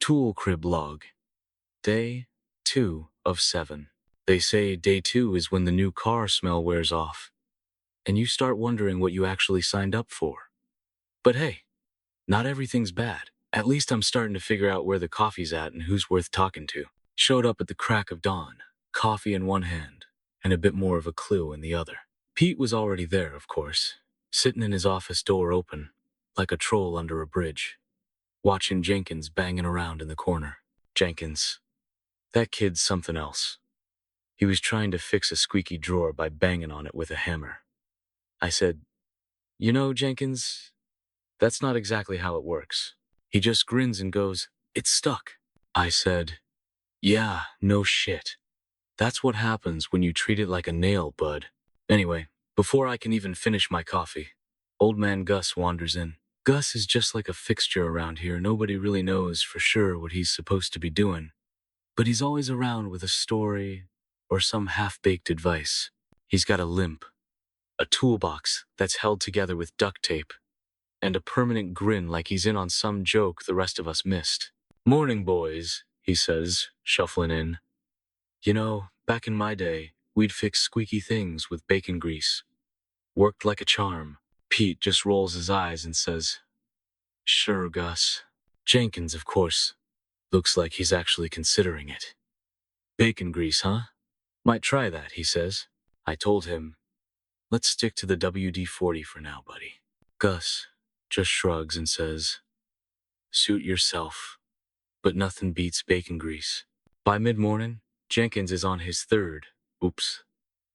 Tool crib log. Day 2 of 7. They say day 2 is when the new car smell wears off, and you start wondering what you actually signed up for. But hey, not everything's bad. At least I'm starting to figure out where the coffee's at and who's worth talking to. Showed up at the crack of dawn, coffee in one hand, and a bit more of a clue in the other. Pete was already there, of course, sitting in his office door open, like a troll under a bridge, watching Jenkins banging around in the corner. Jenkins. That kid's something else. He was trying to fix a squeaky drawer by banging on it with a hammer. I said, "You know, Jenkins, that's not exactly how it works." He just grins and goes, "It's stuck." I said, "Yeah, no shit. That's what happens when you treat it like a nail, bud." Anyway, before I can even finish my coffee, old man Gus wanders in. Gus is just like a fixture around here. Nobody really knows for sure what he's supposed to be doing, but he's always around with a story or some half-baked advice. He's got a limp, a toolbox that's held together with duct tape, and a permanent grin like he's in on some joke the rest of us missed. "Morning, boys," he says, shuffling in. "You know, back in my day, we'd fix squeaky things with bacon grease. Worked like a charm." Pete just rolls his eyes and says, "Sure, Gus." Jenkins, of course, looks like he's actually considering it. "Bacon grease, huh? Might try that," he says. I told him, "Let's stick to the WD-40 for now, buddy." Gus just shrugs and says, "Suit yourself, but nothing beats bacon grease." By mid-morning, Jenkins is on his third. Oops.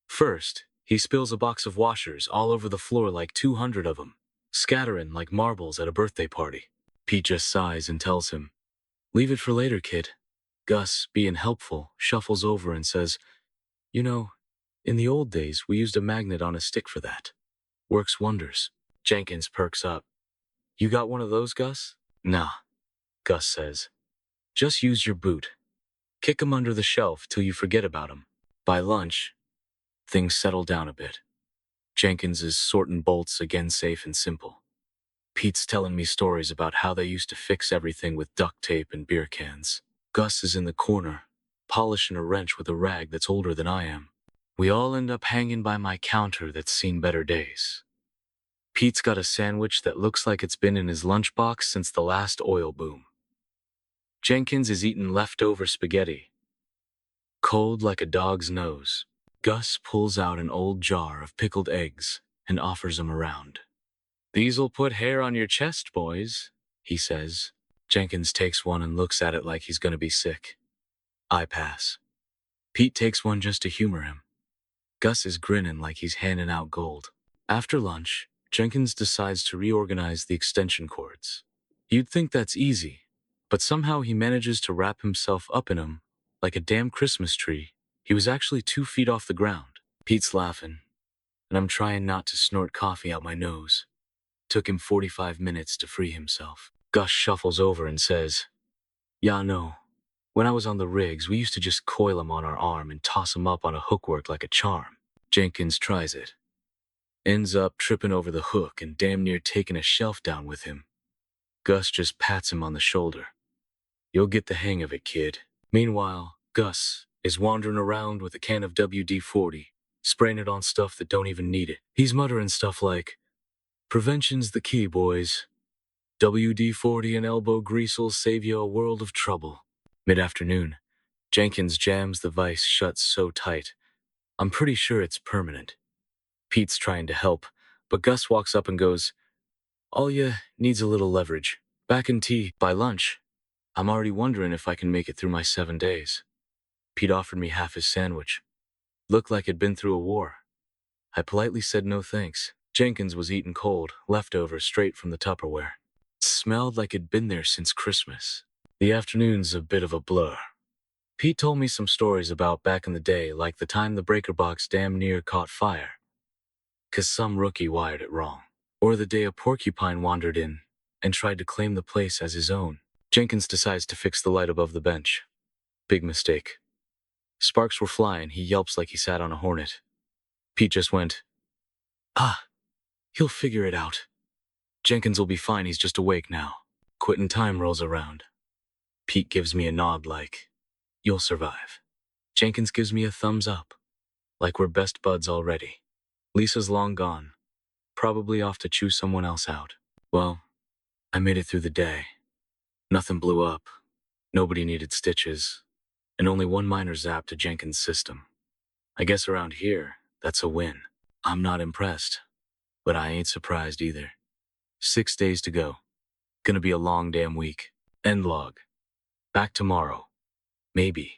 First, he spills a box of washers all over the floor like 200 of them, scattering like marbles at a birthday party. Pete just sighs and tells him, "Leave it for later, kid." Gus, being helpful, shuffles over and says, "You know, in the old days, we used a magnet on a stick for that. Works wonders." Jenkins perks up. "You got one of those, Gus?" "Nah," Gus says. "Just use your boot. Kick 'em under the shelf till you forget about 'em. By lunch, things settle down a bit. Jenkins is sorting bolts again, safe and simple. Pete's telling me stories about how they used to fix everything with duct tape and beer cans. Gus is in the corner, polishing a wrench with a rag that's older than I am. We all end up hanging by my counter that's seen better days. Pete's got a sandwich that looks like it's been in his lunchbox since the last oil boom. Jenkins is eating leftover spaghetti, cold like a dog's nose. Gus pulls out an old jar of pickled eggs and offers 'em around. "These'll put hair on your chest, boys," he says. Jenkins takes one and looks at it like he's gonna be sick. I pass. Pete takes one just to humor him. Gus is grinning like he's handing out gold. After lunch, Jenkins decides to reorganize the extension cords. You'd think that's easy, but somehow he manages to wrap himself up in 'em like a damn Christmas tree. He was actually 2 feet off the ground. Pete's laughing, and I'm trying not to snort coffee out my nose. Took him 45 minutes to free himself. Gus shuffles over and says, "Yeah, no. When I was on the rigs, we used to just coil 'em on our arm and toss 'em up on a hookwork like a charm." Jenkins tries it. Ends up tripping over the hook and damn near taking a shelf down with him. Gus just pats him on the shoulder. "You'll get the hang of it, kid." Meanwhile, Gus is wandering around with a can of WD-40, spraying it on stuff that don't even need it. He's muttering stuff like, "Prevention's the key, boys. WD-40 and elbow grease'll save you a world of trouble." Mid-afternoon, Jenkins jams the vise shut so tight, I'm pretty sure it's permanent. Pete's trying to help, but Gus walks up and goes, "All ya needs a little leverage. Back in tea." By lunch, I'm already wondering if I can make it through my 7 days. Pete offered me half his sandwich. Looked like it'd been through a war. I politely said no thanks. Jenkins was eating cold, leftovers straight from the Tupperware. It smelled like it'd been there since Christmas. The afternoon's a bit of a blur. Pete told me some stories about back in the day, like the time the breaker box damn near caught fire, 'cause some rookie wired it wrong. Or the day a porcupine wandered in and tried to claim the place as his own. Jenkins decides to fix the light above the bench. Big mistake. Sparks were flying. He yelps like he sat on a hornet. Pete just went, "Ah, he'll figure it out. Jenkins will be fine, he's just awake now." Quitting time rolls around. Pete gives me a nod like, "You'll survive." Jenkins gives me a thumbs up, like we're best buds already. Lisa's long gone, probably off to chew someone else out. Well, I made it through the day. Nothing blew up, nobody needed stitches, and only one minor zap to Jenkins' system. I guess around here, that's a win. I'm not impressed, but I ain't surprised either. 6 days to go. Gonna be a long damn week. End log. Back tomorrow. Maybe.